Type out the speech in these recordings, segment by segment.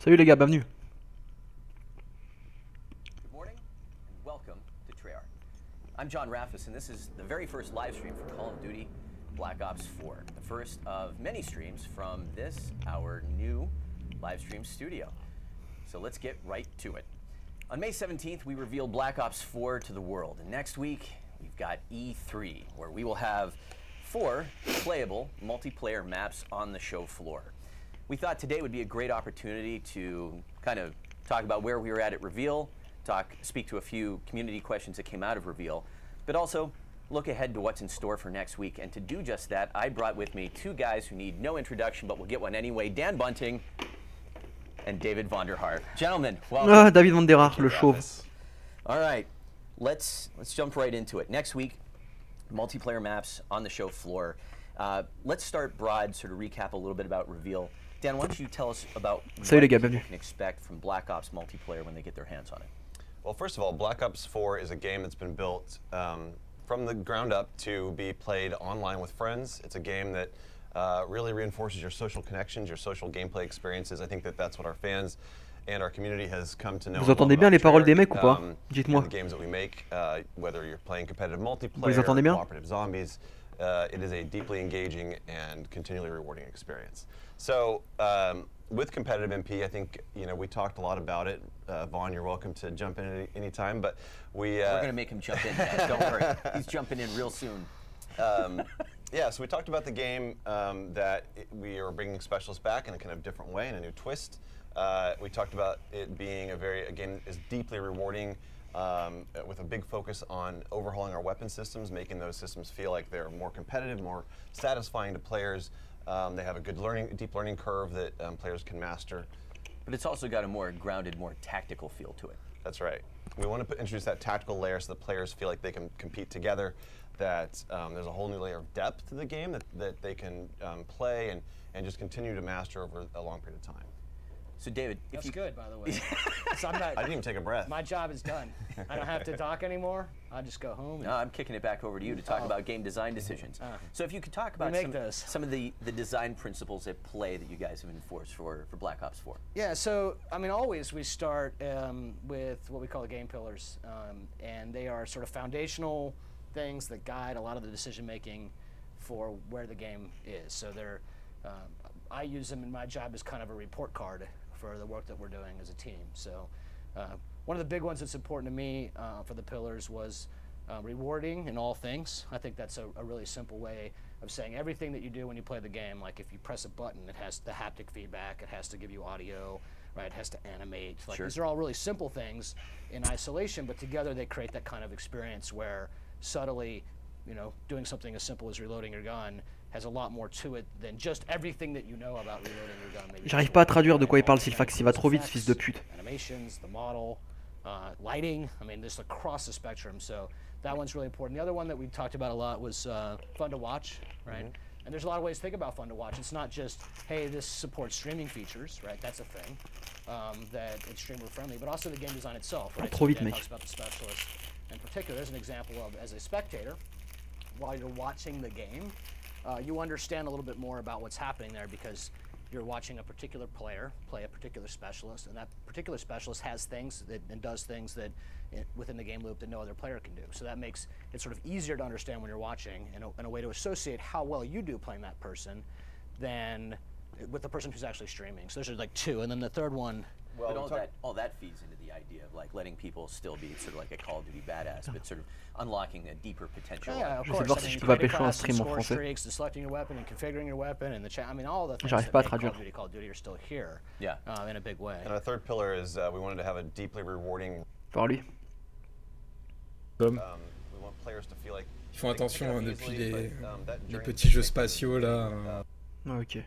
Salut les gars, bienvenue. Good morning and welcome to Treyarch. I'm John Raffis and this is the very first live stream for Call of Duty Black Ops 4. The first of many streams from this, our new live stream studio. So let's get right to it. On May 17th, we reveal Black Ops 4 to the world. And next week, we've got E3, where we will have 4 playable multiplayer maps on the show floor. We thought today would be a great opportunity to kind of talk about where we were at reveal, speak to a few community questions that came out of reveal, but also look ahead to what's in store for next week. And to do just that, I brought with me 2 guys who need no introduction, but will get one anyway. Dan Bunting and David Vonderhaar. Gentlemen, welcome. Ah, David Vonderhaar, le chauve. All right, let's jump right into it. Next week, multiplayer maps on the show floor. Let's start broad, sort of recap a little bit about reveal. Dan, why don't you tell us about what people can expect from Black Ops multiplayer when they get their hands on it? Well, first of all, Black Ops 4 is a game that's been built from the ground up to be played online with friends. It's a game that really reinforces your social connections, your social gameplay experiences. I think that that's what our fans and our community has come to know. Vous entendez bien les paroles des mecs ou pas? Dites-moi. The games that we make, whether you're playing competitive multiplayer, Vous les entendez bien? cooperative zombies, it is a deeply engaging and continually rewarding experience. So with competitive MP, I think we talked a lot about it. Vaughn, you're welcome to jump in any time, but we're going to make him jump in. Dan, don't worry, he's jumping in real soon. Yeah, so we talked about the game that we are bringing specialists back in a kind of different way, in a new twist. We talked about it being again, is deeply rewarding with a big focus on overhauling our weapon systems, making those systems feel like they're more competitive, more satisfying to players. They have a good deep learning curve that players can master. But it's also got a more grounded, more tactical feel to it. That's right. We want to introduce that tactical layer so that players feel like they can compete together, that there's a whole new layer of depth to the game that they can play and just continue to master over a long period of time. So David, that's good, by the way. So I didn't even take a breath. My job is done. I don't have to dock anymore. I just go home. No, I'm kicking it back over to you to talk about game design decisions. So if you could talk about some of the design principles at play that you guys have enforced for Black Ops 4. Yeah, so I mean, always we start with what we call the game pillars, and they are sort of foundational things that guide a lot of the decision making for where the game is. So they're, I use them in my job as kind of a report card for the work that we're doing as a team. So one of the big ones that's important to me for the pillars was rewarding in all things. I think that's a really simple way of saying everything that you do when you play the game, like if you press a button, it has the haptic feedback, it has to give you audio, right? It has to animate. Like these are all really simple things in isolation, but together they create that kind of experience where subtly, doing something as simple as reloading your gun has a lot more to it than just everything that you know about reloading your gun. J'arrive pas à traduire de quoi il parle, Sylphax, il va trop vite, ce fils de pute. Animations, the model, lighting, I mean, just across the spectrum, so that one's really important. The other one that we talked about a lot was fun to watch, right? And there's a lot of ways to think about fun to watch. It's not just, hey, this supports streaming features, right? That's a thing, that it's streamer friendly, but also the game design itself, right? Trop vite, so mec. Talks about the specialist in particular. There's an example of, as a spectator, while you're watching the game, you understand a little bit more about what's happening there because you're watching a particular player play a particular specialist, and that particular specialist has things and does things that within the game loop that no other player can do. So that makes it sort of easier to understand when you're watching and a way to associate how well you do playing that person than with the person who's actually streaming. So those are like 2, and then the third one. Well, all that feeds into the idea of like letting people still be sort of like a Call of Duty badass, but sort of unlocking a deeper potential. Yeah, of Je sais course. voir si je peux appeler un stream en français. Streaks, selecting your weapon and configuring your weapon and the chat. I mean, all the things J'arrive that pas à make traduire. Call of Duty are still here. Yeah. In a big way. And our third pillar is we wanted to have a deeply rewarding. Par lui. We want players to feel like. Ils font attention depuis les petits jeux spatiaux là. Ah, ok.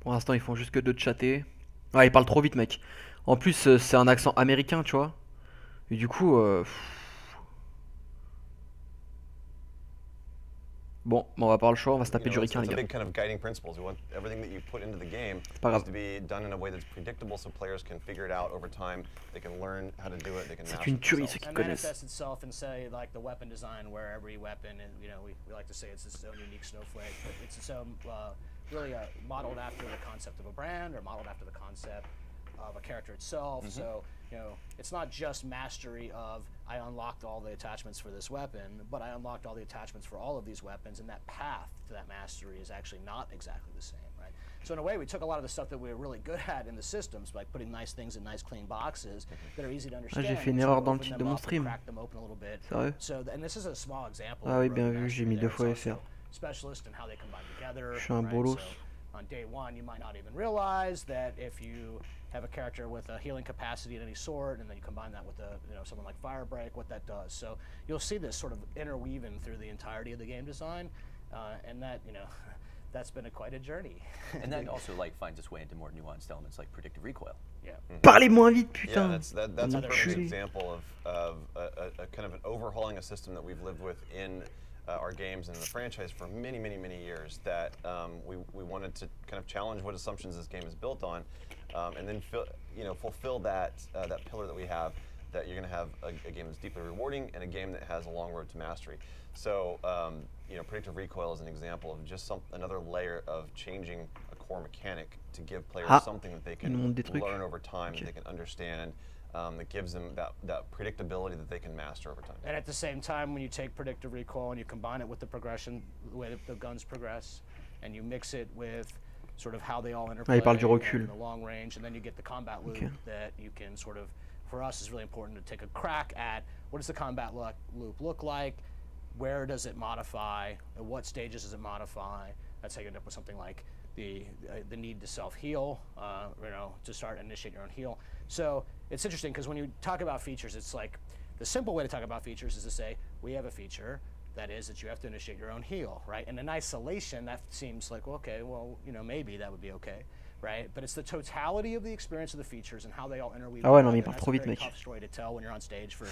Pour l'instant, ils font juste que de chatter. Ouais, il parle trop vite, mec. En plus, c'est un accent américain, tu vois. Et du coup, bon, on va pas avoir le choix, on va se taper du ricain, les gars. Kind of guiding principles. We want everything that you put into the game to be done in a way that's predictable, so players can figure it out over time. They can learn how to do it. They can. C'est une tuerie, ceux qui connaissent. Manifests itself in say like the weapon design, where every weapon, and we like to say it's its own unique snowflake, but it's its own really modeled after the concept of a brand or modeled after the concept of a character itself. So, you know, it's not just mastery of I unlocked all the attachments for this weapon, but I unlocked all the attachments for all of these weapons, and that path to that mastery is actually not exactly the same, right? So in a way, we took a lot of the stuff that we were really good at in the systems, like putting nice things in nice clean boxes that are easy to understand. J'ai fait une erreur dans le titre de mon stream. Sérieux? So, and this is a small example. Ah oui, bien vu, j'ai mis 2 fois FR. Specialist and how they combine together. Je suis un right? bolos. So on day one, you might not even realize that if you have a character with a healing capacity of any sort, and then you combine that with someone like Firebreak, what that does. So you'll see this sort of interweaving through the entirety of the game design, and that that's been quite a journey. And that also finds its way into more nuanced elements like predictive recoil. Yeah. Parlez moins vite, putain. Yeah, that's a perfect example of a kind of an overhauling a system that we've lived with in our games and in the franchise for many, many, many years. That we wanted to kind of challenge what assumptions this game is built on, and then fulfill that that pillar that we have. That you're going to have a game that's deeply rewarding and a game that has a long road to mastery. So, predictive recoil is an example of just another layer of changing a core mechanic to give players something that they can learn over time, that they can understand, that gives them that predictability that they can master over time. And at the same time, when you take predictive recoil and you combine it with the progression, the way the guns progress, and you mix it with sort of how they all interplay il parle du recul. in the long range, and then you get the combat loop that you can sort of, for us, is really important to take a crack at what does the combat loop look like, where does it modify, at what stages does it modify. That's how you end up with something like the need to self-heal, to start initiate your own heal. So it's interesting because when you talk about features, it's like the simple way to talk about features is to say we have a feature that is that you have to initiate your own heal, right? And in isolation, that seems like, well, okay, well, maybe that would be okay, right? But it's the totality of the experience of the features and how they all interweave. Ah ouais, non, mais il part that's trop a vite, very mec. tough story to tell when you're on stage for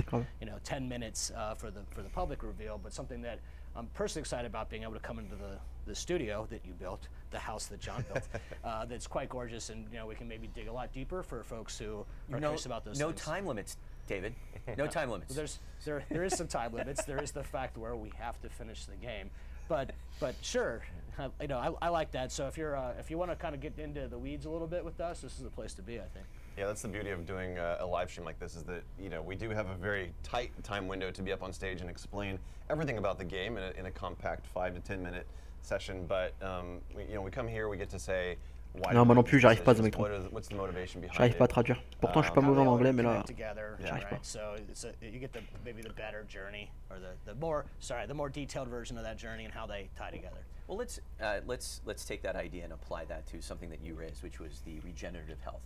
10 minutes for the public reveal, but something that I'm personally excited about being able to come into the studio that you built, the house that John built, that's quite gorgeous, and we can maybe dig a lot deeper for folks who are curious about those no things. time limits, David. No time limits. There is some time limits. There is the fact where we have to finish the game, but sure, I like that. So if you want to kind of get into the weeds a little bit with us, this is the place to be, I think. Yeah, that's the beauty of doing a live stream like this, is that we do have a very tight time window to be up on stage and explain everything about the game in a compact 5 to 10 minute session. But we come here, we get to say why. Non, moi non plus, j'arrive pas à what's the motivation behind J'arrive it. pas à traduire. Pourtant, je suis pas mauvais en anglais, mais là, j'arrive pas. So you get maybe the better journey, or the more detailed version of that journey and how they tie together. Well, let's take that idea and apply that to something that you raised, which was the regenerative health.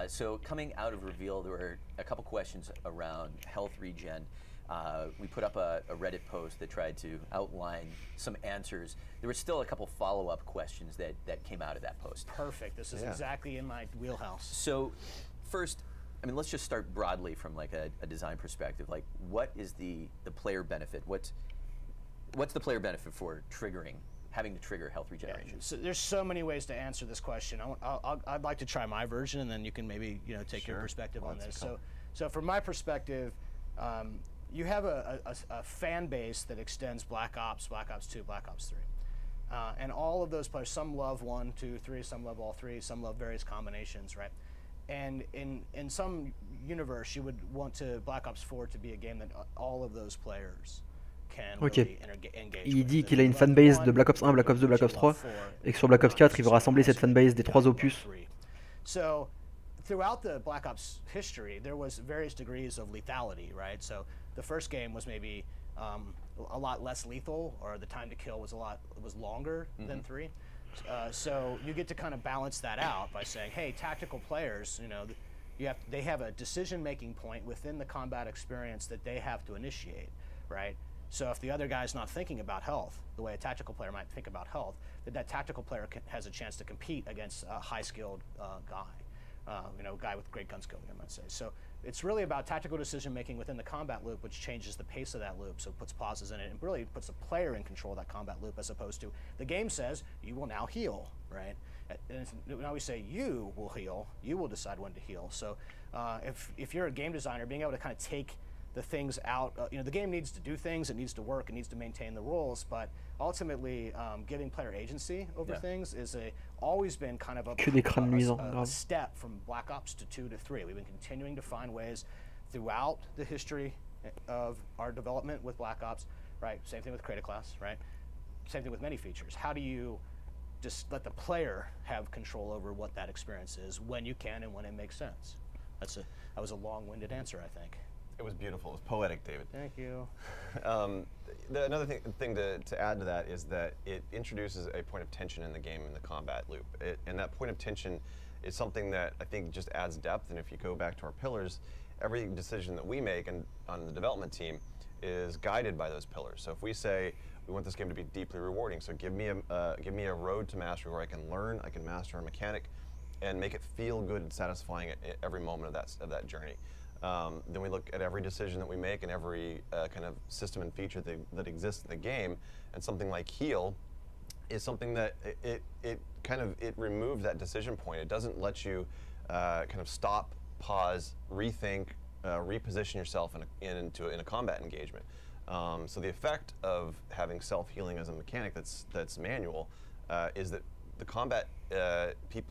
So coming out of Reveal, there were a couple questions around health regen. We put up a Reddit post that tried to outline some answers. There were still a couple follow-up questions that came out of that post. Perfect. This is exactly in my wheelhouse. So first, let's just start broadly from like a design perspective. Like, what is the player benefit? What's the player benefit for having to trigger health regeneration? Yeah, so there's so many ways to answer this question. I'd like to try my version, and then you can maybe take your perspective on this. So from my perspective, you have a fan base that extends Black Ops, Black Ops 2, Black Ops 3. And all of those players, some love 1, 2, 3, some love all 3, some love various combinations, right? And in some universe, you would want Black Ops 4 to be a game that all of those players Ok. Il dit qu'il a une fanbase de Black Ops 1, Black Ops 2, Black Ops 3, et que sur Black Ops 4, il veut rassembler cette fanbase des 3 opus. So, throughout the Black Ops history, there was various degrees of lethality, right? So, the first game was maybe a lot less lethal, or the time to kill was longer than 3. So, you get to kind of balance that out by saying, hey, tactical players, they have a decision-making point within the combat experience that they have to initiate, right? So if the other guy's not thinking about health, the way a tactical player might think about health, that tactical player has a chance to compete against a high-skilled guy, guy with great gun skill, I might say. So it's really about tactical decision-making within the combat loop, which changes the pace of that loop, so it puts pauses in it, and really puts the player in control of that combat loop, as opposed to the game says, you will now heal, right? And now we say, you will heal, you will decide when to heal. So if you're a game designer, being able to kind of take the things out. The game needs to do things, it needs to work, it needs to maintain the rules, but ultimately giving player agency over things is always been kind of a step from Black Ops to 2 to 3. We've been continuing to find ways throughout the history of our development with Black Ops, right? Same thing with Create a Class, right? Same thing with many features. How do you just let the player have control over what that experience is when you can and when it makes sense? That was a long-winded answer, I think. It was beautiful. It was poetic, David. Thank you. Another thing to add to that is that it introduces a point of tension in the game in the combat loop. And that point of tension is something that I think just adds depth. And if you go back to our pillars, every decision that we make on the development team is guided by those pillars. So if we say we want this game to be deeply rewarding, so give me a road to mastery where I can learn, I can master a mechanic, and make it feel good and satisfying at every moment of that journey. Then we look at every decision that we make and every kind of system and feature that exists in the game, and something like heal is something that it removes that decision point. It doesn't let you kind of stop, pause, rethink, reposition yourself in a combat engagement. So the effect of having self-healing as a mechanic that's manual is that the combat,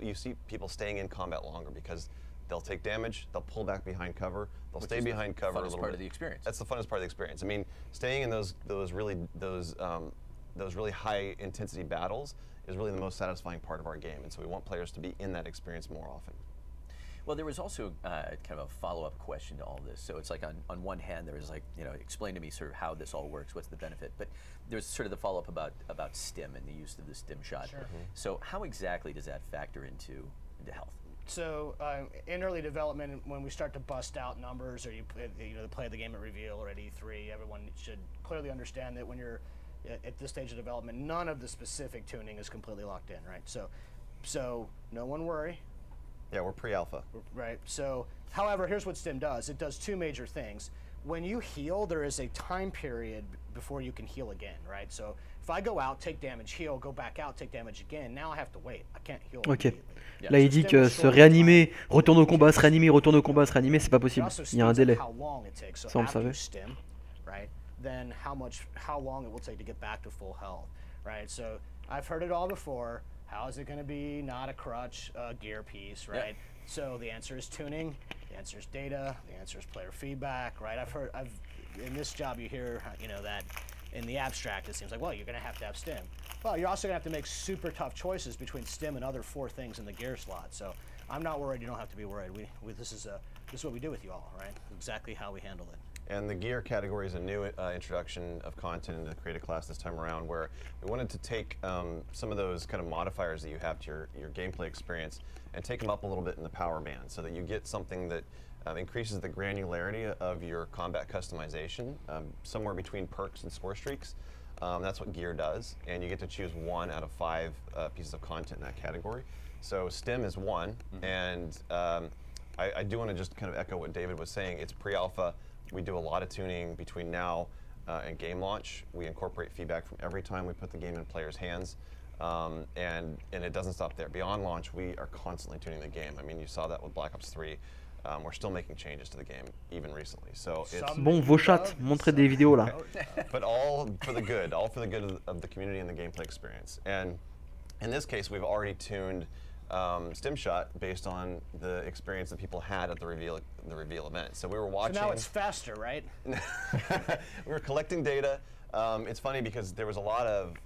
you see people staying in combat longer because they'll take damage, they'll pull back behind cover, they'll stay behind cover a little bit. Part of the experience. That's the funnest part of the experience. I mean, staying in those really high intensity battles is really the most satisfying part of our game, and so we want players to be in that experience more often. Well, there was also kind of a follow-up question to all this. So it's like on one hand, there was like, explain to me sort of how this all works, what's the benefit? But there's sort of the follow-up about stim and the use of the stim shot. Sure. So how exactly does that factor into health? So in early development, when we start to bust out numbers, or you play the game at reveal or at E3, everyone should clearly understand that when you're at this stage of development, none of the specific tuning is completely locked in, right? So no one worry. Yeah, we're pre-alpha. Right. So, however, here's what stim does. It does two major things. When you heal, there is a time period before you can heal again, right? So if I go out, take damage, heal, go back out, take damage again, now I have to wait. I can't heal. Ok. Là, il dit que se réanimer, retourne au combat, se réanimer, retourne au combat, se réanimer, c'est pas possible. Il y a un délai. Ça, on le savait. Right? Then how long it will take to get back to full health, right? So I've heard it all before. How is it going to be not a crutch, a gear piece, right? Yeah. So the answer is tuning, the answer is data, the answer is player feedback, right? In this job you hear, that in the abstract it seems like, well, you're going to have stim. Well, you're also going to have to make super tough choices between stim and other 4 things in the gear slot. So I'm not worried. You don't have to be worried. This is what we do with you all, right? Exactly how we handle it. And the gear category is a new introduction of content into the Create a Class this time around, where we wanted to take some of those kind of modifiers that you have to your gameplay experience and take them up a little bit in the power band so that you get something that increases the granularity of your combat customization, somewhere between perks and score streaks. That's what gear does, and you get to choose 1 out of 5 pieces of content in that category. So stim is 1, and I do want to just kind of echo what David was saying. It's pre-alpha. We do a lot of tuning between now and game launch. We incorporate feedback from every time we put the game in players' hands, and it doesn't stop there. Beyond launch, we are constantly tuning the game. I mean, you saw that with Black Ops 3. We're still making changes to the game, even recently. So it's bon, vos chats, montrez des vidéos là. But all for the good of the community and the gameplay experience. And in this case, we've already tuned stim shot based on the experience that people had at the reveal event. So we were watching. So now it's faster, right? We were collecting data. It's funny because there was a lot of,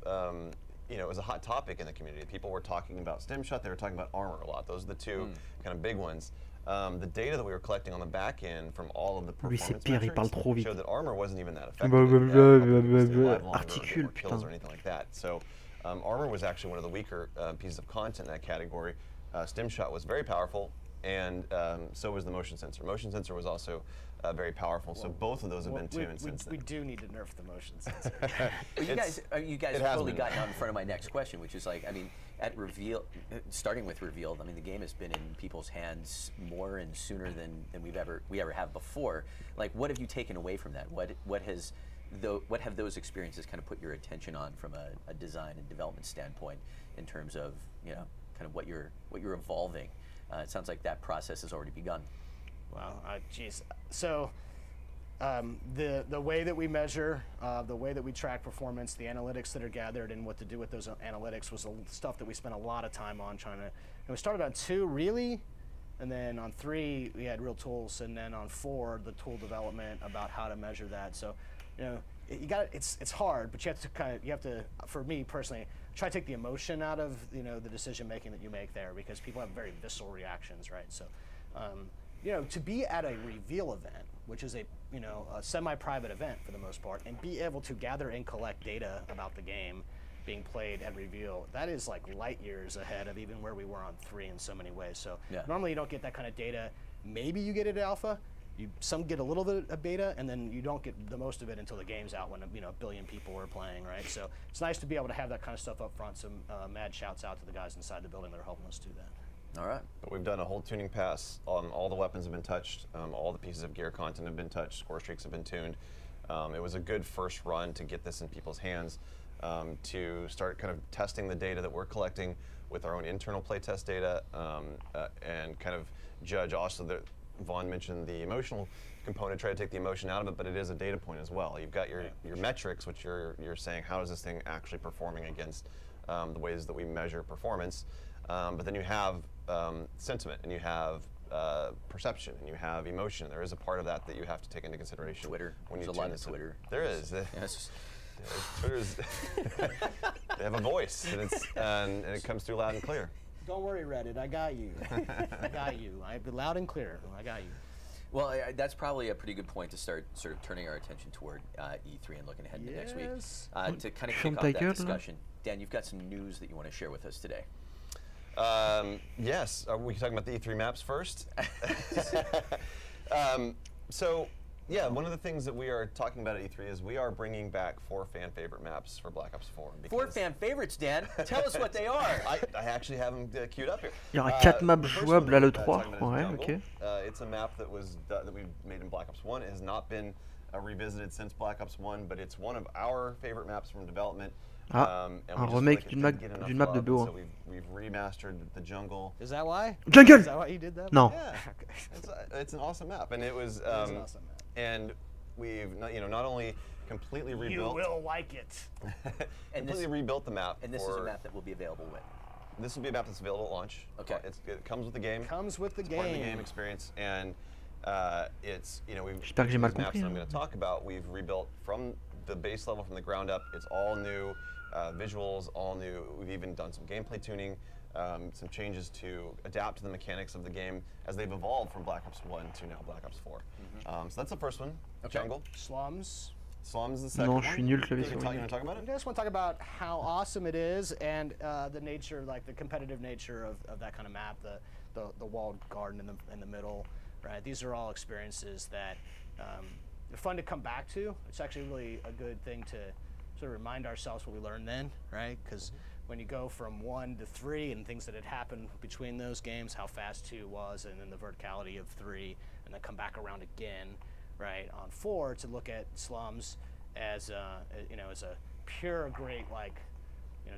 it was a hot topic in the community. People were talking about stim shot. They were talking about armor a lot. Those are the two kind of big ones. The data that we were collecting on the back end from all of the performance metrics showed that armor wasn't even that effective. Articule, kills or anything like that. So armor was actually one of the weaker pieces of content in that category. Stim shot was very powerful, and so was the motion sensor. Motion sensor was also very powerful, so both of those have been tuned since then. We do need to nerf the motion sensor. you guys totally got in front of my next question, which is like, I mean, at reveal, starting with reveal, I mean, the game has been in people's hands more and sooner than we ever have before. Like, what have you taken away from that? What have those experiences kind of put your attention on from a design and development standpoint in terms of kind of what you're evolving? It sounds like that process has already begun. Wow, geez. So The way that we measure, the way that we track performance, the analytics that are gathered, and what to do with those analytics was stuff that we spent a lot of time on trying to. And we started on 2 really, and then on 3 we had real tools, and then on 4 the tool development about how to measure that. So, you know, it's hard, but you have to for me personally try to take the emotion out of, you know, the decision making that you make there, because people have very visceral reactions, right? So, you know, to be at a reveal event, which is a semi-private event for the most part, and be able to gather and collect data about the game being played at reveal, that is like light years ahead of even where we were on 3 in so many ways. So normally you don't get that kind of data. Maybe you get it at alpha. Some get a little bit of beta, and then you don't get the most of it until the game's out when, you know, 1 billion people are playing, right? So it's nice to be able to have that kind of stuff up front. So mad shouts out to the guys inside the building that are helping us do that. All right. But we've done a whole tuning pass. All the weapons have been touched. All the pieces of gear content have been touched. Score streaks have been tuned. It was a good first run to get this in people's hands, to start kind of testing the data that we're collecting with our own internal playtest data, and kind of judge also that Vaughn mentioned the emotional component, try to take the emotion out of it, but it is a data point as well. You've got your metrics, which you're saying, how is this thing actually performing against the ways that we measure performance, but then you have sentiment, and you have perception, and you have emotion. There is a part of that that you have to take into consideration. Twitter. When There's you a lot of Twitter. There is. Yes. Twitter's they have a voice, and it comes through loud and clear. Don't worry, Reddit. I got you. I got you. I've been loud and clear. I got you. Well, that's probably a pretty good point to start sort of turning our attention toward E3 and looking ahead to next week. To kind of kick off that discussion, Dan, you've got some news that you want to share with us today. Yes. Are we talking about the E3 maps first? So, yeah, one of the things that we are talking about at E3 is we are bringing back 4 fan favorite maps for Black Ops 4. 4 fan favorites, Dan. Tell us what they are. I actually have them queued up here. Il y aura 4 maps jouables à l'E3. Ouais, ok. It's a map that we made in Black Ops 1. It has not been revisited since Black Ops 1, but it's one of our favorite maps from development. Un remake d'une map de BO1. So we've remastered the jungle. Is that why? Jungle! Is that why you did that? No. Yeah, it's an awesome map, and it was. It's an awesome map. And we've not only completely rebuilt. You will like it. Completely rebuilt the map. And this is a map that will be available when? This will be a map that's available at launch. Okay. It comes with the game. Comes with the game. Part of the game experience, and it's we've J'espère que j'ai mal these maps compris. that I'm going to talk about. We've rebuilt from the base level, from the ground up. It's all new visuals, all new. We've even done some gameplay tuning, some changes to adapt to the mechanics of the game as they've evolved from Black Ops 1 to now Black Ops 4. So that's the first one. Okay. Jungle. Slums. Slums is the second Non, one. je suis nul clavier You souris. want to talk about I it? just want to talk about how awesome it is, and the nature, like the competitive nature of that kind of map, the walled garden in the middle, right? These are all experiences that they're fun to come back to. It's actually really a good thing to sort of remind ourselves what we learned then, right? Because when you go from 1 to 3 and things that had happened between those games, how fast 2 was, and then the verticality of 3, and then come back around again, right, on 4 to look at Slums as as a pure, great, like,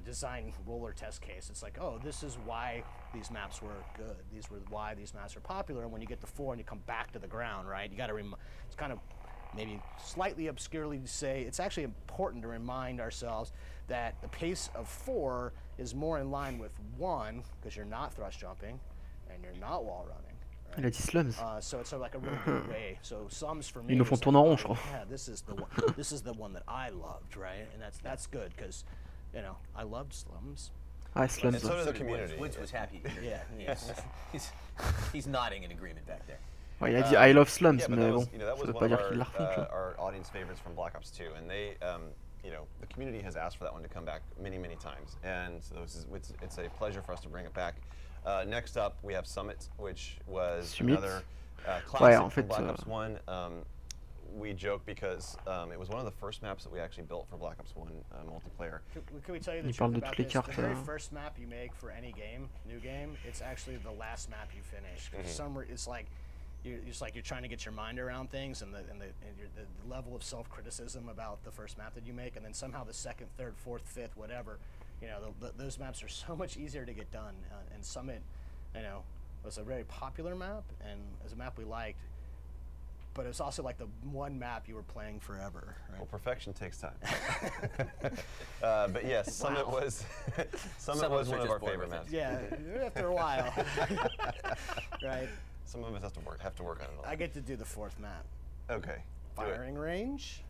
design roller test case. It's like, oh, this is why these maps were good. These were why these maps are popular. And when you get to 4 and you come back to the ground, right, you got to it's kind of maybe slightly obscurely to say, it's actually important to remind ourselves that the pace of 4 is more in line with 1, because you're not thrust jumping and you're not wall running. Il a dit Slums. So it's sort of like a really good way. So Slums for me. Ils nous font tourner en rond, je crois. Yeah, this is the one. This is the one that I loved, right? And that's good because, I loved Slums. Ah, Slums. And so did the community. Woods was happy. Yeah. He's nodding in agreement back there. Ouais, il a dit I love Slums, Yeah, but mais that was, bon, that ça was veut one pas of dire qu'il la refont, tu vois. our audience favorites from Black Ops 2, and they, the community has asked for that one to come back many, many times, and so it's a pleasure for us to bring it back. Next up, we have Summit, which was Summit. another Ouais, classic en fait, from Black Ops 1. We joke because it was one of the first maps that we actually built for Black Ops 1 multiplayer. Can we tell you the Il truth parle de about toutes les this? cartes, The very first map you make for any game, new game, it's actually the last map you finish. It's like you're trying to get your mind around things, and the level of self-criticism about the first map that you make, and then somehow the second, third, fourth, fifth, whatever, those maps are so much easier to get done. And Summit, was a very popular map, and as a map we liked. but it's also like the one map you were playing forever. Right? Well, perfection takes time. But yes, Summit was one of our favorite maps. Yeah, after a while, right? Some of us have to work on it a lot. I get to do the fourth map. Okay. Firing range.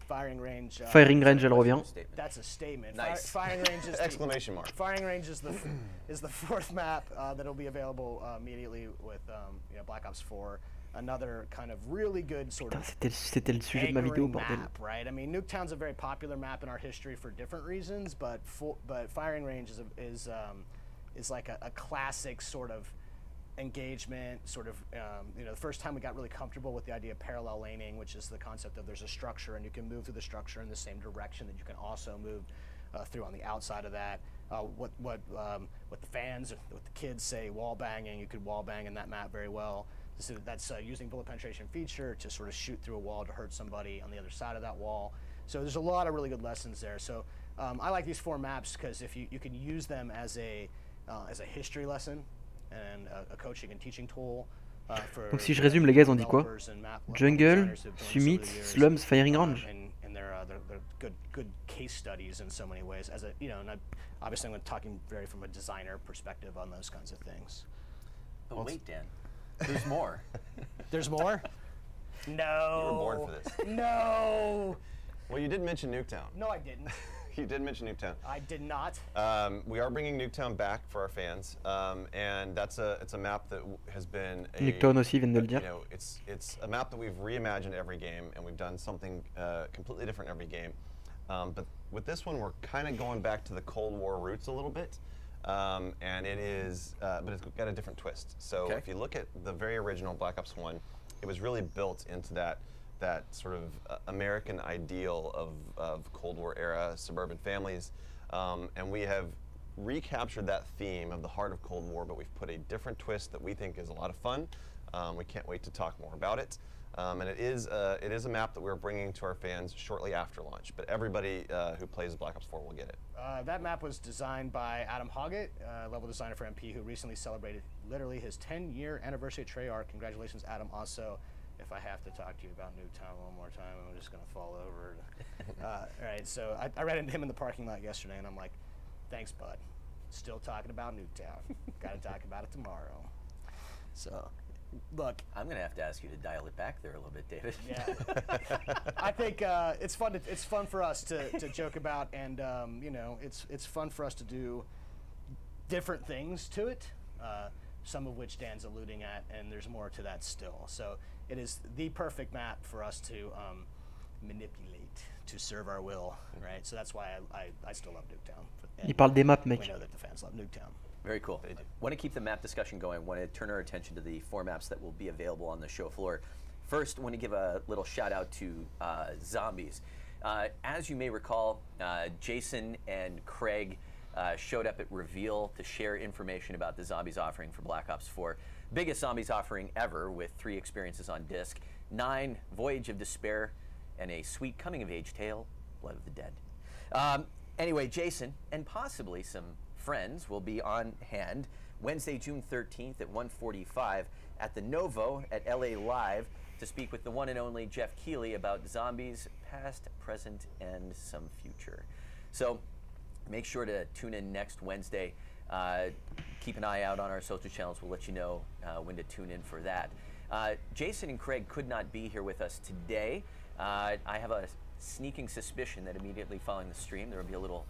Firing range. Firing range, elle revient. That's a statement. Nice. Firing range is exclamation mark. Firing range is the fourth map that'll be available immediately with Black Ops 4. Another kind of really good sort of C'était le sujet de ma vidéo, bordel. map, right? I mean, Nuketown's a very popular map in our history for different reasons, but Firing Range is like a classic sort of engagement, sort of, the first time we got really comfortable with the idea of parallel laning, which is the concept of there's a structure and you can move through the structure in the same direction that you can also move through on the outside of that. What the fans, what the kids say, wall banging, you could wall bang in that map very well. So that's using bullet penetration feature to sort of shoot through a wall to hurt somebody on the other side of that wall. So there's a lot of really good lessons there. So I like these 4 maps because if you can use them as a history lesson and a coaching and teaching tool. Donc si je résume, les gars, ils ont dit quoi? Jungle, Summit, Slums, Firing Range. And they're good case studies in so many ways. As and obviously I'm talking very from a designer perspective on those kinds of things. But wait, Dan, there's more. There's more? No. You were born for this. No. Well, you did mention Nuketown. No, I didn't. You did mention Nuketown. I did not. We are bringing Nuketown back for our fans, and it's a map that has been Nuketown aussi vient de le dire. It's a map that we've reimagined every game, and we've done something completely different every game. But with this one, we're kind of going back to the Cold War roots a little bit, and it is, but it's got a different twist. So if you look at the very original Black Ops 1, it was really built into that sort of American ideal of Cold War era suburban families, and we have recaptured that theme of the heart of Cold War, but we've put a different twist that we think is a lot of fun. We can't wait to talk more about it, and it is a map that we're bringing to our fans shortly after launch, but everybody who plays Black Ops 4 will get it. That map was designed by Adam Hoggett, level designer for MP, who recently celebrated literally his 10-year anniversary at Treyarch. Congratulations, Adam. Also, if I have to talk to you about Nuketown one more time, I'm just going to fall over. All right, so I ran into him in the parking lot yesterday, and I'm like, thanks, bud. Still talking about Nuketown. Got to talk about it tomorrow. So, look. I'm going to have to ask you to dial it back there a little bit, David. Yeah. I think it's fun for us to joke about, and it's fun for us to do different things to it, some of which Dan's alluding at, and there's more to that still. So it is the perfect map for us to manipulate, to serve our will, right? So that's why I still love Nuketown. Il parle des maps, mec. We know that the fans love Nuketown. Very cool. Want to keep the map discussion going. Want to turn our attention to the 4 maps that will be available on the show floor. First, want to give a little shout out to Zombies. As you may recall, Jason and Craig showed up at Reveal to share information about the Zombies offering for Black Ops 4. Biggest Zombies offering ever, with 3 experiences on disc, 9 Voyage of Despair, and a sweet coming-of-age tale, Blood of the Dead. Anyway, Jason, and possibly some friends, will be on hand Wednesday, June 13th at 1:45 at the Novo at LA Live to speak with the one and only Jeff Keighley about Zombies, past, present, and some future. So make sure to tune in next Wednesday. Keep an eye out on our social channels. We'll let you know when to tune in for that. Jason and Craig could not be here with us today. I have a sneaking suspicion that immediately following the stream there will be a little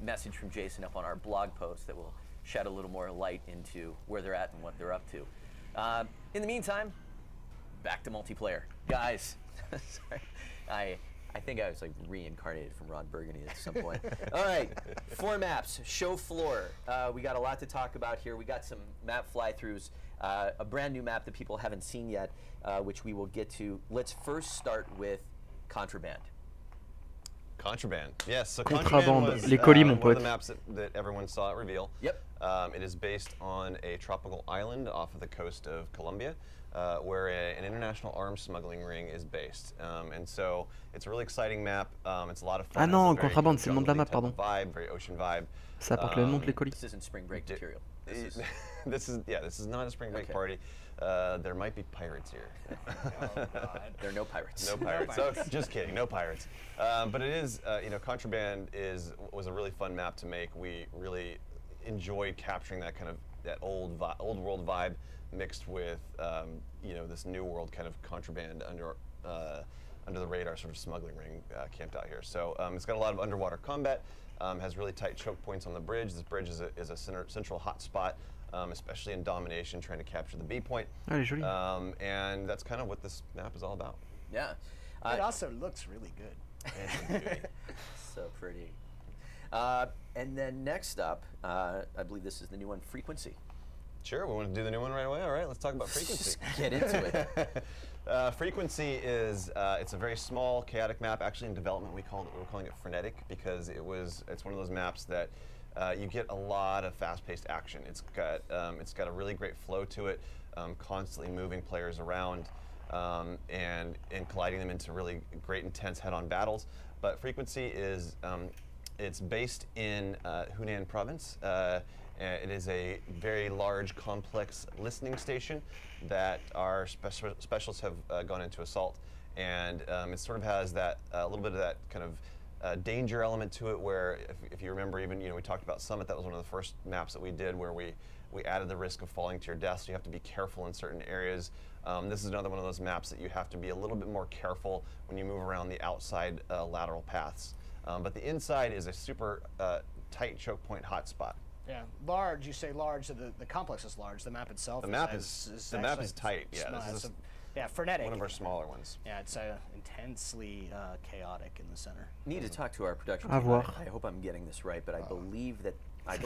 message from Jason up on our blog post that will shed a little more light into where they're at and what they're up to. In the meantime, back to multiplayer. Guys, sorry, I think I was like reincarnated from Ron Burgundy at some point. All right, 4 maps, show floor. We got a lot to talk about here. We got some map fly-throughs, a brand new map that people haven't seen yet, which we will get to. Let's first start with Contraband. Contraband, yes. So Contraband, was, les colis, mon one of pote. the maps that everyone saw at Reveal. Yep. It is based on a tropical island off of the coast of Colombia, where an international arms smuggling ring is based. And so it's a really exciting map. It's a lot of fun. Ah non, It's a very Contraband, c'est le nom de la jungly map, type pardon. of vibe, very ocean vibe. Ça apporte le nom de les colis. This isn't spring break material. This is not a spring break party. There might be pirates here. Oh, God. There are no pirates. No pirates. Oh, just kidding. No pirates. But it is, Contraband was a really fun map to make. We really enjoyed capturing that kind of old world vibe mixed with this new world kind of contraband under the radar sort of smuggling ring camped out here. So it's got a lot of underwater combat. Has really tight choke points on the bridge. This bridge is a central hot spot, especially in domination, trying to capture the B point. And that's kind of what this map is all about. Yeah. It also looks really good. So pretty. And then next up, I believe this is the new one, Frequency. Sure, we want to do the new one right away. All right, let's talk about Frequency. Get into it. Frequency is it's a very small, chaotic map. Actually, in development, we're calling it frenetic because it's one of those maps that you get a lot of fast-paced action. It's got a really great flow to it, constantly moving players around and colliding them into really great, intense head-on battles. But Frequency is it's based in Hunan province. It is a very large, complex listening station that our specialists have gone into assault, and it sort of has that a little bit of that kind of danger element to it. Where, if you remember, even we talked about Summit. That was one of the first maps that we did, where we added the risk of falling to your death. So you have to be careful in certain areas. This is another one of those maps that you have to be a little bit more careful when you move around the outside lateral paths. But the inside is a super tight choke point hotspot. Yeah, large. You say large, so the complex is large. The map itself. The map is tight. Yeah, this is frenetic. One of our smaller ones. Yeah, it's intensely chaotic in the center. Need to talk to our production team. I hope I'm getting this right, but I believe that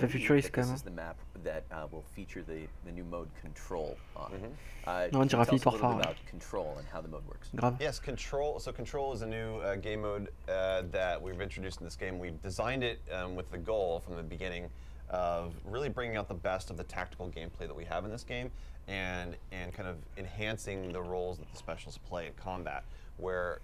this is the map that will feature the new mode Control on it. Can you tell us a little bit about Control and how the mode works? Yes, Control. So Control is a new game mode that we've introduced in this game. We've designed it with the goal from the beginning of really bringing out the best of the tactical gameplay that we have in this game, and kind of enhancing the roles that the specialists play in combat, where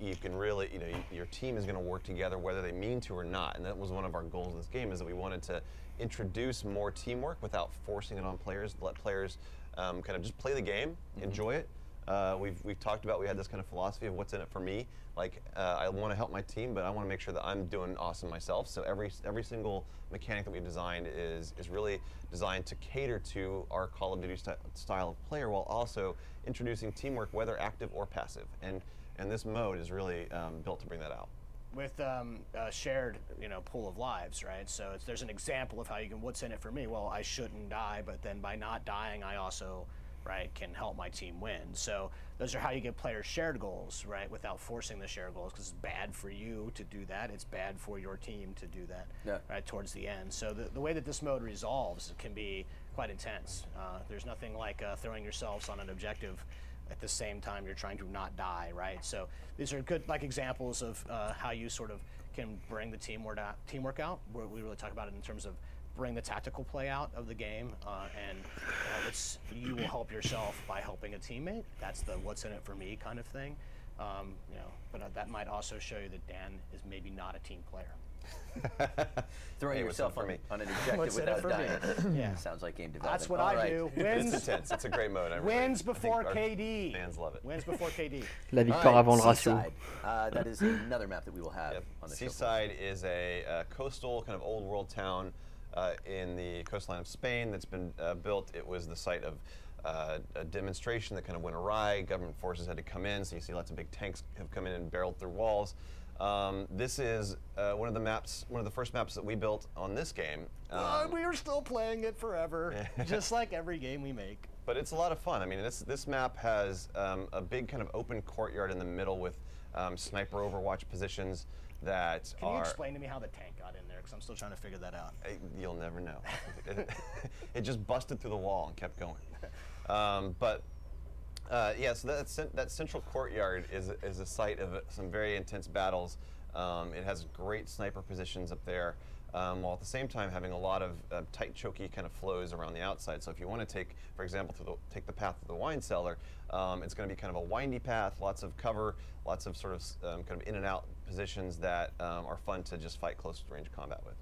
you can really, your team is going to work together whether they mean to or not. And that was one of our goals of this game, is that we wanted to introduce more teamwork without forcing it on players, let players kind of just play the game, enjoy it. We've talked about, we had this kind of philosophy of what's in it for me. Like, I want to help my team, but I want to make sure that I'm doing awesome myself. So every single mechanic that we designed is really designed to cater to our Call of Duty style of player, while also introducing teamwork, whether active or passive. And this mode is really built to bring that out. With a shared, pool of lives, right? So there's an example of how you can. What's in it for me? Well, I shouldn't die, but then by not dying, I also can help my team win. So those are how you get players shared goals, right? Without forcing the shared goals, because it's bad for you to do that. It's bad for your team to do that, right, towards the end. So the way that this mode resolves can be quite intense. There's nothing like throwing yourselves on an objective at the same time you're trying to not die, right? So these are good examples of how you sort of can bring the teamwork out. We really talk about it in terms of bring the tactical play out of the game, and you will help yourself by helping a teammate. That's the what's in it for me kind of thing. But that might also show you that Dan is maybe not a team player. Throwing yourself on an objective without dying. Yeah, sounds like game development. That's what I do. Wins. It's intense. It's a great mode. Wins before KD. Fans love it. Wins before KD. La victoire avant le ratio. That is another map that we will have on the show. Seaside is a coastal kind of old world town in the coastline of Spain that's been built. It was the site of a demonstration that kind of went awry. Government forces had to come in, so you see lots of big tanks have come in and barreled through walls. This is one of the first maps that we built on this game. We are still playing it forever, just like every game we make. But it's a lot of fun. I mean, this map has a big kind of open courtyard in the middle with sniper overwatch positions that Can you explain to me how the tank got in there? Because I'm still trying to figure that out. You'll never know. It just busted through the wall and kept going. Yeah, so that central courtyard is a site of some very intense battles. It has great sniper positions up there, while at the same time having a lot of tight, choky kind of flows around the outside. So if you want to take, for example, take the path of the wine cellar, it's going to be kind of a windy path, lots of cover, lots of sort of kind of in and out positions that are fun to just fight close range combat with.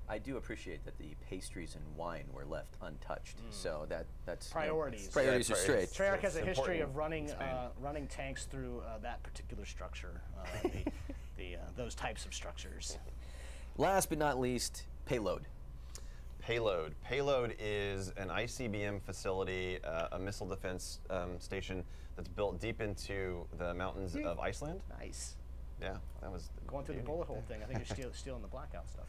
I do appreciate that the pastries and wine were left untouched. So that's priorities. Priorities are straight. Treyarch has a history of running tanks through that particular structure, those types of structures. Last but not least, payload. Payload is an ICBM facility, a missile defense station that's built deep into the mountains of Iceland. Nice. Yeah, that was going through the bullet hole thing. I think you're stealing the blackout stuff.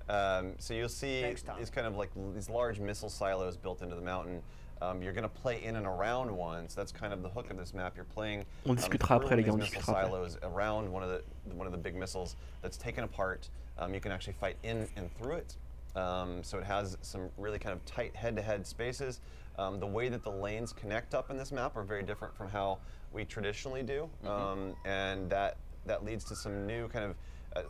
Right? So you'll see these kind of like these large missile silos built into the mountain. You're going to play in and around one, so that's kind of the hook of this map. You're playing on discutera après, les gars, on missile silos around one of the big missiles that's taken apart. You can actually fight in and through it. So it has some really kind of tight head-to-head spaces. The way that the lanes connect up in this map are very different from how we traditionally do, and that leads to some new kind of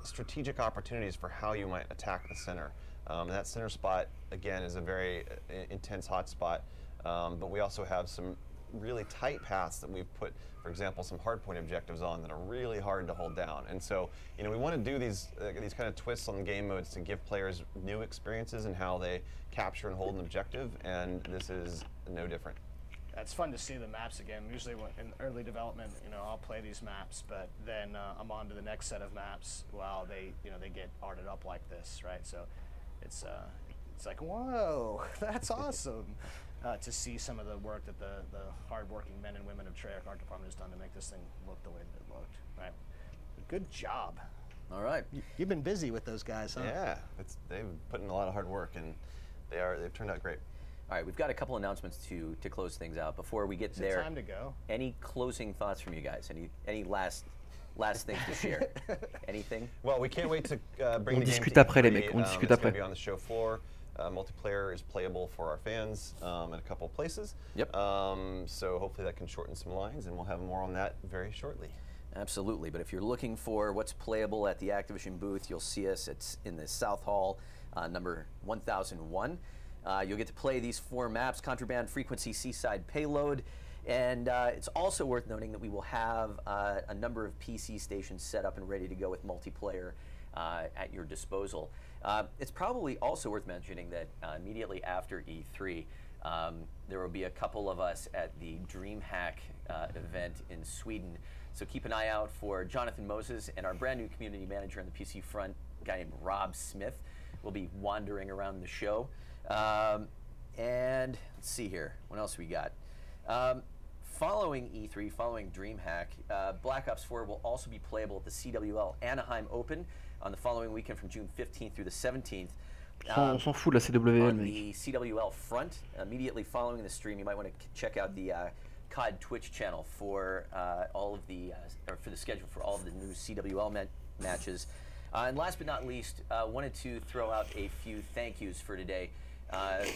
strategic opportunities for how you might attack the center. That center spot, again, is a very intense hot spot, but we also have some really tight paths that we've put, for example, some hardpoint objectives on that are really hard to hold down. And so, you know, we want to do these kind of twists on the game modes to give players new experiences in how they capture and hold an objective, and this is no different. It's fun to see the maps again. Usually in early development, you know, I'll play these maps, but then I'm on to the next set of maps while they get arted up like this, right? So it's like, whoa, that's awesome to see some of the work that the hardworking men and women of Treyarch Art Department has done to make this thing look the way that it looked, right? Good job. All right. You've been busy with those guys, huh? Yeah, they've put in a lot of hard work, and they've turned out great. All right, we've got a couple announcements to close things out. Before we get there, time to go. Any closing thoughts from you guys? Any last things to share? Anything? Well, we can't wait to bring on the game discute to après, les E3. mecs. On discute It's going après. to be on the show floor. Multiplayer is playable for our fans in a couple of places. Yep. So hopefully that can shorten some lines, and we'll have more on that very shortly. Absolutely, but if you're looking for what's playable at the Activision booth, you'll see us. It's in the South Hall, number 1001. You'll get to play these 4 maps: Contraband, Frequency, Seaside, Payload, and it's also worth noting that we will have a number of PC stations set up and ready to go with multiplayer at your disposal. It's probably also worth mentioning that immediately after E3, there will be a couple of us at the DreamHack event in Sweden. So keep an eye out for Jonathan Moses and our brand new community manager on the PC front, a guy named Rob Smith. Will be wandering around the show. And let's see here, what else we got? Following E3, following DreamHack, Black Ops 4 will also be playable at the CWL Anaheim Open on the following weekend from June 15th through the 17th. On s'en fout de la CWL, On mec. the CWL front, immediately following the stream, you might want to check out the COD Twitch channel for all of the, or for the schedule for all of the new CWL matches. And last but not least, wanted to throw out a few thank yous for today.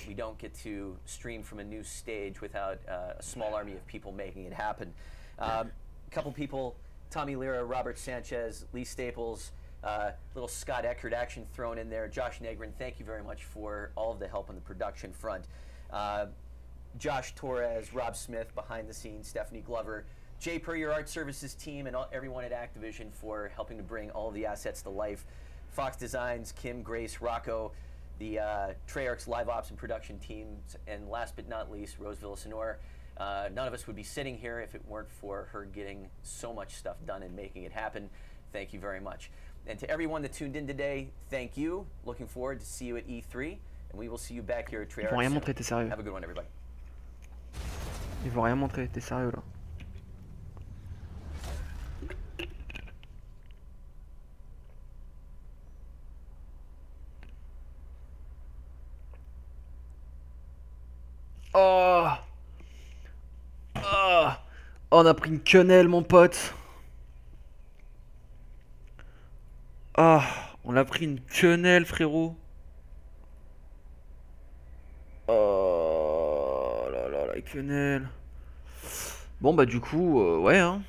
We don't get to stream from a new stage without a small army of people making it happen. A couple people, Tommy Lira, Robert Sanchez, Lee Staples, little Scott Eckert action thrown in there. Josh Negrin, thank you very much for all of the help on the production front. Josh Torres, Rob Smith behind the scenes, Stephanie Glover, Jay Per, your art services team, and everyone at Activision for helping to bring all of the assets to life. Fox Designs, Kim, Grace, Rocco, the Treyarch's live ops and production teams, and last but not least, Rose Villasenor. None of us would be sitting here if it weren't for her getting so much stuff done and making it happen. Thank you very much. And to everyone that tuned in today, thank you. Looking forward to see you at E3, and we will see you back here at Treyarch. Ils vont rien montrer, t'es sérieux? Have a good one, everybody. Ils vont rien montrer, t'es sérieux là? Oh! Oh! On a pris une quenelle, mon pote! Ah! On a pris une quenelle, frérot! Oh là là, la quenelle! Bon, bah, du coup, ouais, hein!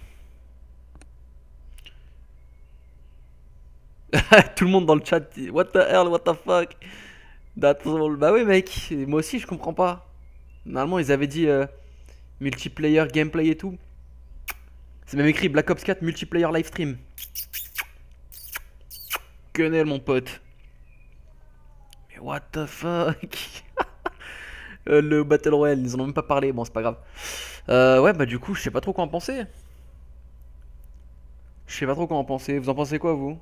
Tout le monde dans le chat dit what the hell, what the fuck? That's all. Bah, oui, mec, moi aussi, je comprends pas. Normalement, ils avaient dit multiplayer, gameplay et tout. C'est même écrit Black Ops 4 multiplayer livestream. Quenelle, mon pote. what the fuck. Le Battle Royale, ils en ont même pas parlé, bon c'est pas grave. Ouais bah du coup je sais pas trop quoi en penser. Je sais pas trop quoi en penser, vous en pensez quoi vous?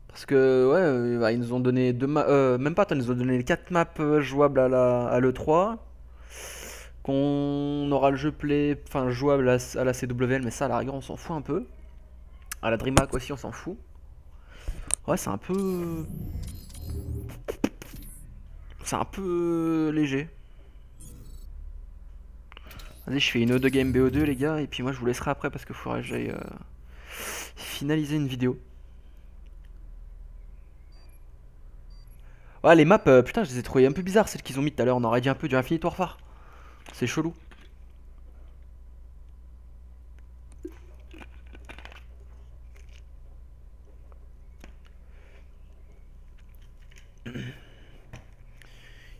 Parce que ouais, bah, ils nous ont donné même pas, attends, ils nous ont donné 4 maps jouables à l'E3. Qu'on aura le jeu play, enfin jouable à la CWL, mais ça à la rigueur on s'en fout un peu. À la DreamHack aussi on s'en fout. Ouais c'est un peu... C'est un peu léger. Vas-y je fais une O2 game BO2 les gars, et puis moi je vous laisserai après parce qu'il faudrait que j'aille finaliser une vidéo. Ouais les maps, putain je les ai trouvées un peu bizarres celles qu'ils ont mis tout à l'heure, on aurait dit un peu du Infinite Warfare. C'est chelou.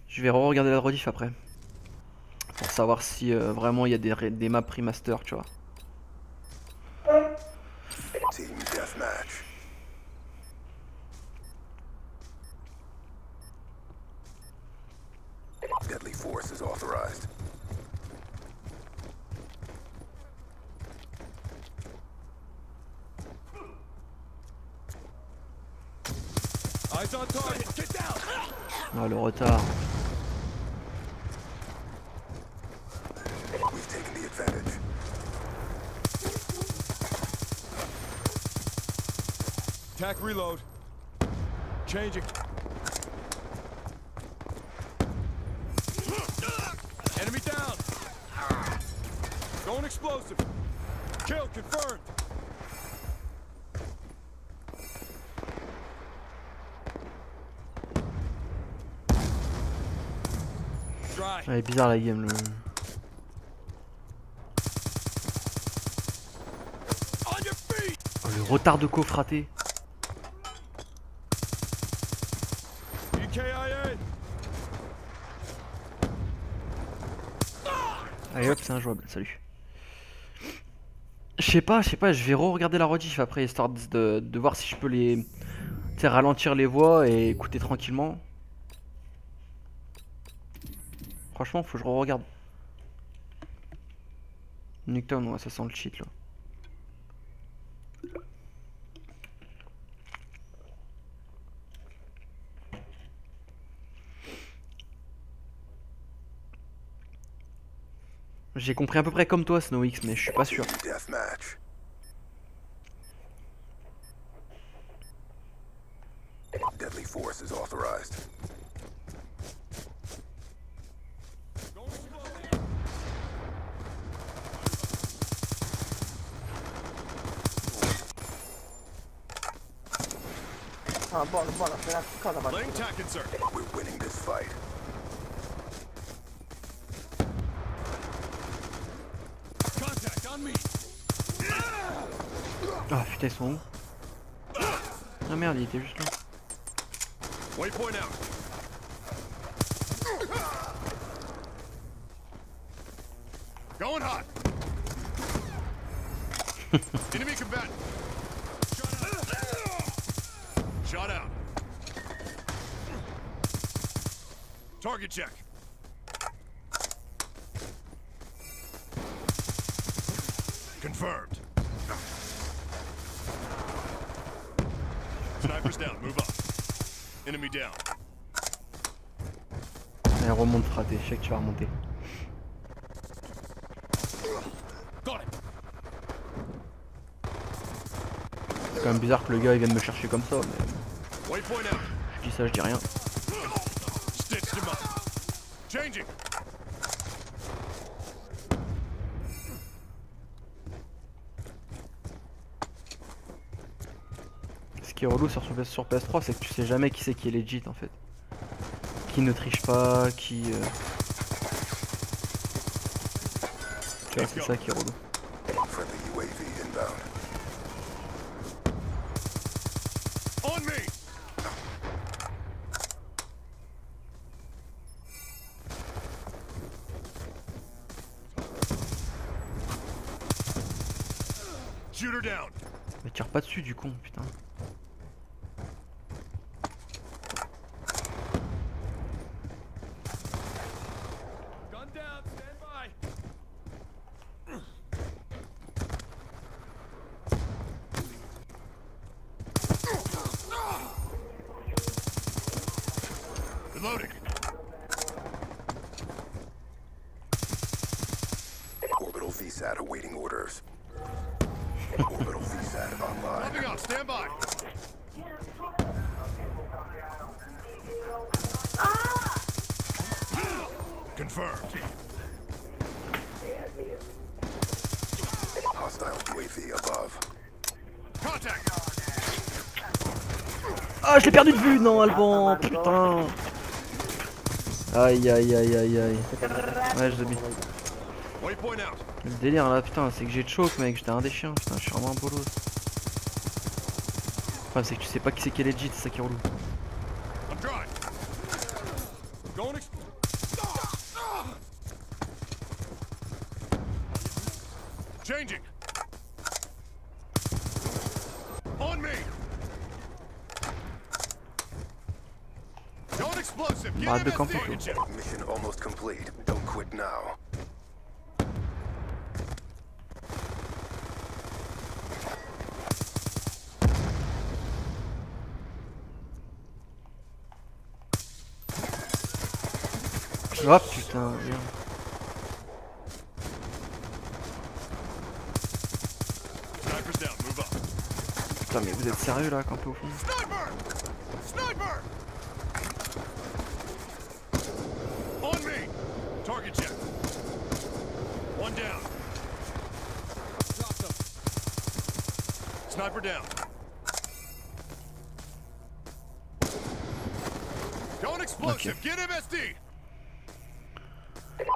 Je vais re-regarder la rediff après. Pour savoir si vraiment il y a des maps remaster, tu vois. Team deathmatch. Deadly force is authorized. Eyes on target. Get down. Oh le retard. We've taken the advantage. Attack reload. Changing. Enemy down. Going explosive. Kill confirmed. Dry. Elle est bizarre la game le... On your feet. Oh, le retard de coffre raté. EKIA. Allez hop c'est injouable, salut. Je sais pas, je vais re-regarder la rediff après histoire de voir si je peux les... Tu sais, ralentir les voix et écouter tranquillement. Franchement faut que je re-regarde. Nuketown, ouais ça sent le cheat là. J'ai compris à peu près comme toi SnowX mais je suis pas sûr. Deathmatch. Deadly force is authorized. Laying tack insert. We're winning this fight. Contact on me. Ah putain ils sont où? Ah merde il était juste là. Waypoint out. Going hot. Enemy combatant. Shot out. Target check. Confirmed. Sniper's down. Move up. Enemy down. Elle remonte fraté, je sais que tu vas remonter. Got him. C'est quand même bizarre que le gars il vienne me chercher comme ça mais... Waypoint out. Je dis ça, je dis rien. Stitched him up. Changing. Ce qui est relou sur PS3 c'est que tu sais jamais qui c'est qui est legit en fait. Qui ne triche pas, qui... Tu vois c'est ça qui est relou. Friendly UAV inbound. On me. Shooter down. Mais tire pas dessus du con putain. Reloading. Orbital VSAT awaiting orders. Orbital VSAT online. Popping off. Stand by. Confirmed. Hostile UAV above. Contact. Ah, je l'ai perdu de vue, non, Alban, putain. Aïe, aïe, aïe, aïe, aïe. Ouais, je l'ai mis. Waypoint out. Le délire là, putain, c'est que j'ai choke, mec, j'étais un des chiens, putain, je suis vraiment un bolos. Le problème, c'est que tu sais pas qui c'est qui est legit, c'est ça qui est relou. I'm dry. Going. Changing. On me. Don't explosive. Get Arrête de MSD. camper, toi. Mission almost complete. Don't quit now. Oh putain, merde. Sniper's down. Move up. Putain, mais vous êtes sérieux là, camper au fond? Sniper! Sniper! On me! Target check. One down. Sniper down. Going explosive. Get MSD.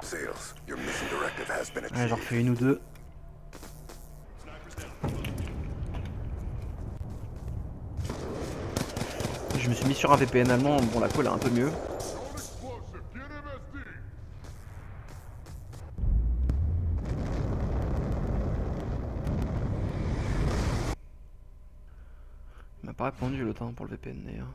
Sales, your mission directive has been Ouais, achieved. j'en refais une ou deux. Sniper's down. Je me suis mis sur un VPN allemand, bon la colle est un peu mieux. Going explosive. Get MSD. Il m'a pas répondu le temps pour le VPN d'ailleurs.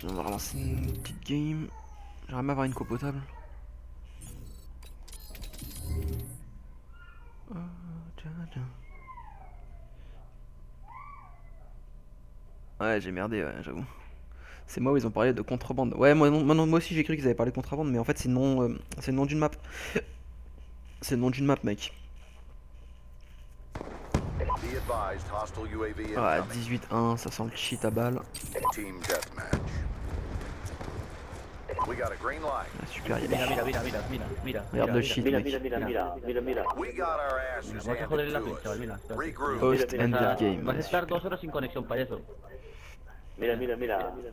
On va relancer une petite game. J'aimerais bien avoir une copo potable. Ouais, j'ai merdé, ouais, j'avoue. C'est moi où ils ont parlé de contrebande. Ouais, moi aussi j'ai cru qu'ils avaient parlé de contrebande, mais en fait c'est le nom, c'est le nom d'une map. C'est le nom d'une map, mec. Be advised, hostile UAV Ah, incoming. 18-1, ça sent le cheat à balle. Team deathmatch. We got a green light. Ah, super, il y a Mira, mira, mira, mira, mira, mira. Regarde le shit, mira, mec. mira, mira, mira, mira, mira. We got our asses Vas a handed joder la to pincha, us. mira. Regroup. Post Mira, end mira, game. vas a Ouais, estar super. 2 horas sin conexión, payaso. Mira, mira, mira. Mira,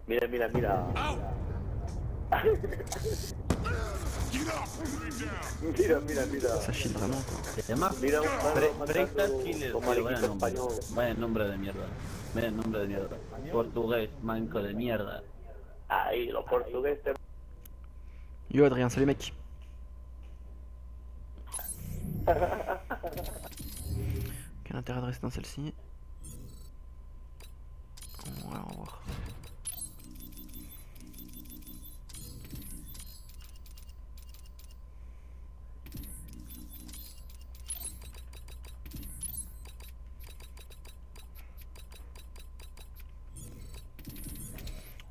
mira, mira, mira. Out! Get up! Move down! Mira, mira, mira. Ça cheat vraiment quoi. Se llama Mira un perro Breaktas matando Killer. como al Tío, equipo español. Vaya nombre de mierda. Vaya nombre de mierda. Portugués, manco de mierda. Ahí, los portugueses. Yo Adrien, salut mec. Quel intérêt de rester dans celle-ci? On va voir.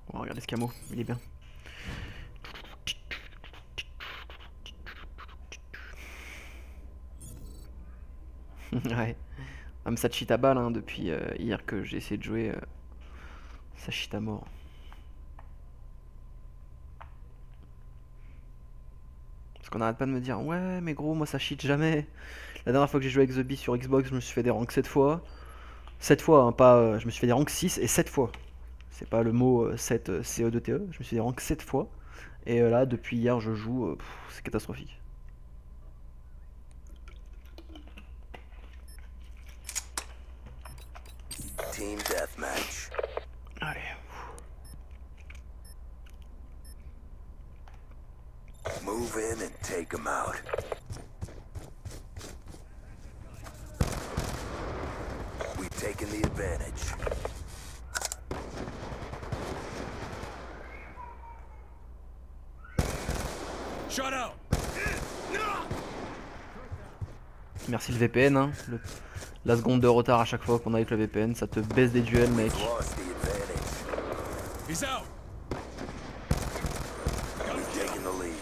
On va regarder ce camo, il est bien. Ouais. Ah, mais ça cheat à balle hein, depuis hier que j'ai essayé de jouer. Ça cheat à mort. Parce qu'on arrête pas de me dire ouais mais gros moi ça cheat jamais. La dernière fois que j'ai joué avec The Bee sur Xbox je me suis fait des ranks 7 fois. 7 fois hein, pas je me suis fait des ranks 6 et 7 fois. C'est pas le mot 7 CE2TE, je me suis fait des ranks 7 fois. Et là depuis hier je joue, c'est catastrophique. Team deathmatch. Allez. Move in and take them out. We've taken the advantage. Shut out. Merci le VPN, hein. La seconde de retard à chaque fois qu'on a avec le VPN, ça te baisse des duels, mec. Lost the advantage. He's out. We've taken the lead.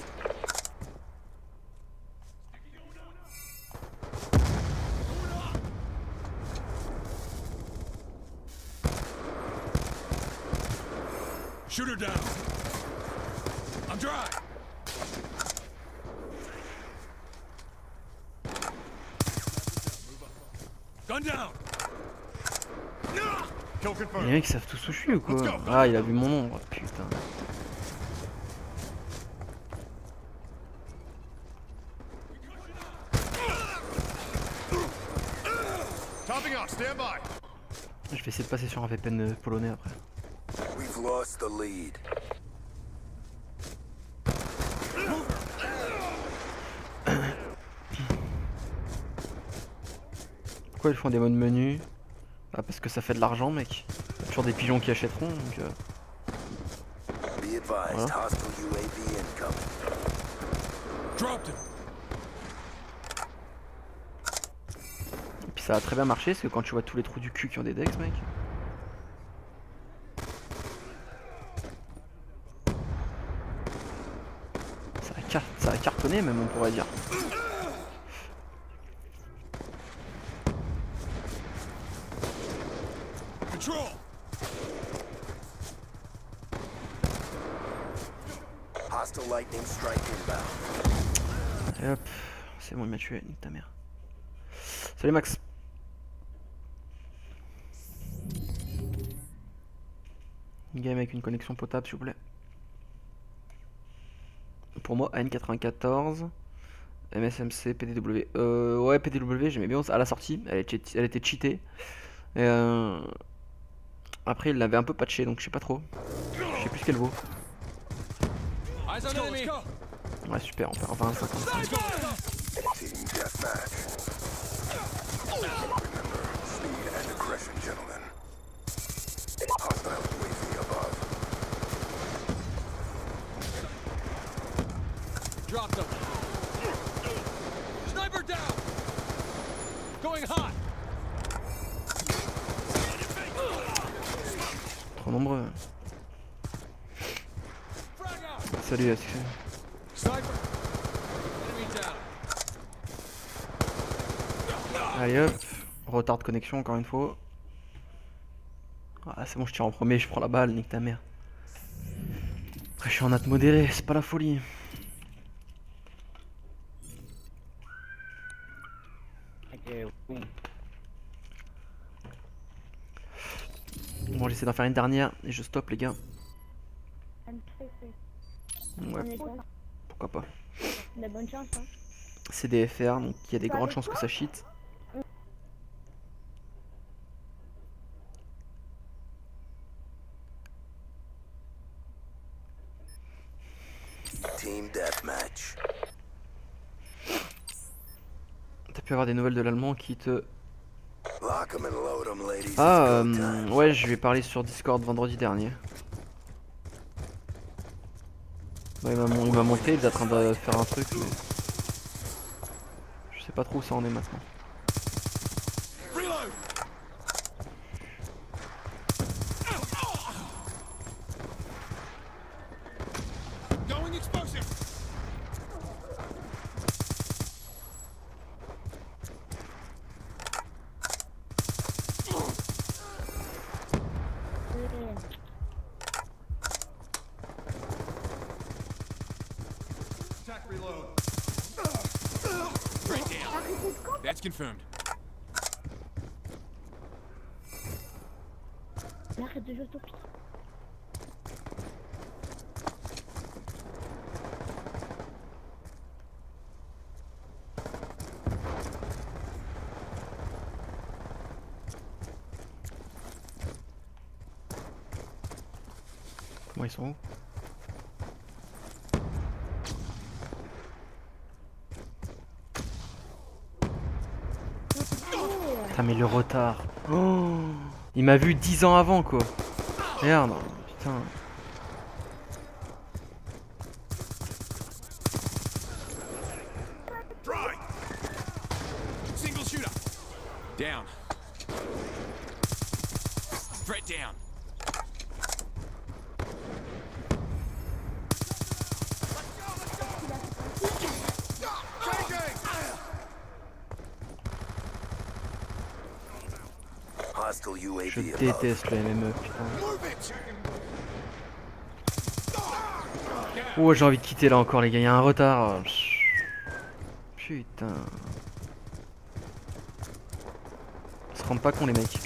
Shoot her down. I'm dry. Gun down. Kill confirmed. Les mecs savent tous où je suis ou quoi? Ah, il a vu mon nombre, putain. Topping off. Stand by. Je vais essayer de passer sur un VPN polonais après. We've lost the lead. Pourquoi ils font des modes menu? Bah parce que ça fait de l'argent, mec. Il y a toujours des pigeons qui achèteront, donc Be advised, Voilà. hostile UAV incoming. Dropped him. Et puis ça a très bien marché, parce que quand tu vois tous les trous du cul qui ont des decks, mec. Ça a cartonné même, on pourrait dire. Control. Hostile lightning strike inbound. Et hop, c'est bon, il m'a tué, nique ta mère. Salut Max. Une game avec une connexion potable, s'il vous plaît. Pour moi, AN94, MSMC, PDW. Ouais, PDW, j'aimais bien à la sortie, elle était cheatée. Et après, il l'avait un peu patché, donc je sais pas trop. Je sais plus ce qu'elle vaut. Eyes on enemy. Ouais, super, on perd 20, 55. Team deathmatch. Remember, speed and aggression, gentlemen. Hostile UAV above. Dropped him. Sniper down. Going hot. Trop nombreux. Frag out. Salut, est-ce que... Sniper. Enemy down. Allez hop, retard de connexion encore une fois. Ah c'est bon, je tire en premier, je prends la balle, nique ta mère. Après je suis en at modéré, c'est pas la folie. Bon, j'essaie d'en faire une dernière et je stoppe les gars. Ouais, pourquoi pas. De bonne chance, hein. C'est des FR, donc il y a des grandes chances que ça cheat. Team deathmatch. T'as pu avoir des nouvelles de l'allemand qui te... Lock 'em and load 'em, ladies. Ah, It's go time. ouais, je lui ai parlé sur Discord vendredi dernier. Ouais, il m'a montré, il est en train de faire un truc, mais... Je sais pas trop où ça en est maintenant. Reload. Going explosive. Attack reload. Right down. That's confirmed. Arrête de jouer au pied. Comment ils sont où? Putain mais le retard. Oh, il m'a vu 10 ans avant quoi. Merde, putain. Down. Threat down. Hostile Je UAV above. déteste le MME, putain. Oh, j'ai envie de quitter là encore, les gars, il y a un retard. Putain. Ils se rendent pas compte, les mecs.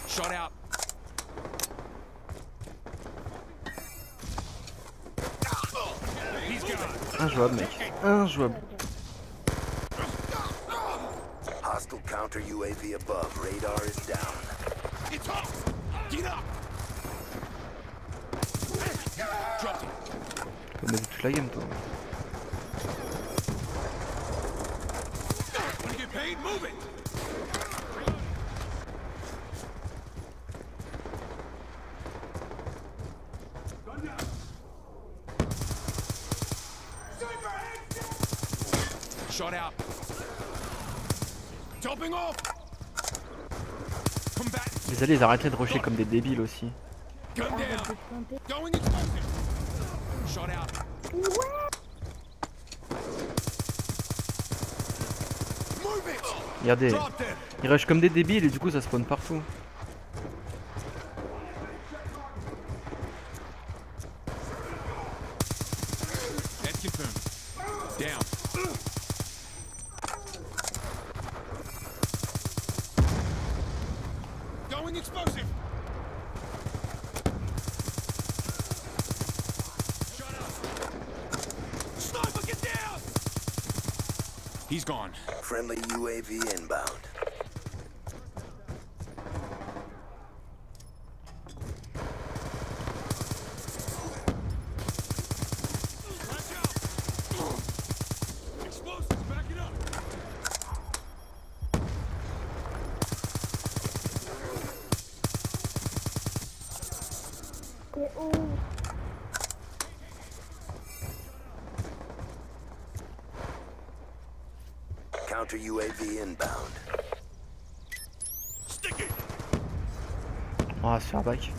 Shot out. He's gone. Injouable, mec. Injouable. Hostile counter UAV above. Radar is down. It's off. Get up. Dropped it. Tu peux mettre toute la game, toi. Wanna get paid? Move it. Shot out. Topping off. Combat. Les alliés, ils arrêtaient de rusher comme des débiles aussi. Gun down. Going explosive. Shot out. Move it. Regardez, Drop dead. ils rushent comme des débiles et du coup ça spawn partout. That's confirmed. Down. Going explosive. Shut up. Sniper, get down. He's gone. Friendly UAV inbound. Watch out. Explosives, back it up. Et oh, Counter UAV inbound. Stick it. On va se faire back.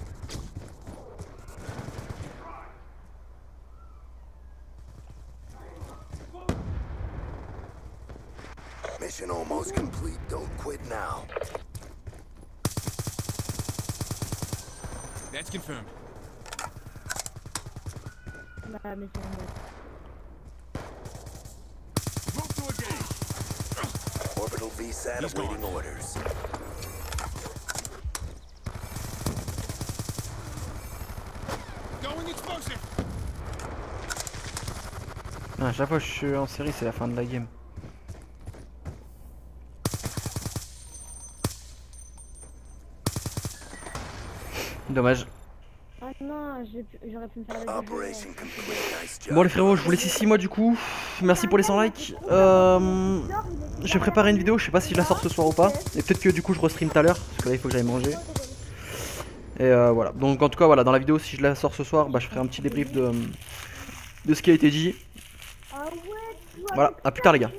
Mission almost complete. Don't quit now. That's confirmed. bah, mais c'est un mec. Move to engage. Orbital VSAT He's awaiting gone. orders. Going explosive. Non, à chaque fois que je suis en série, c'est la fin de la game. Dommage. Ah non, j'aurais pu me faire la Operation complete. Nice job. Bon les frérots, je vous laisse ici moi du coup. Merci pour les 100 likes. J'ai préparé une vidéo, je sais pas si je la sors ce soir ou pas. Et peut-être que du coup je restream tout à l'heure, parce que là il faut que j'aille manger. Et voilà, donc en tout cas voilà, dans la vidéo si je la sors ce soir, bah, je ferai un petit débrief de ce qui a été dit. Voilà, à plus tard les gars.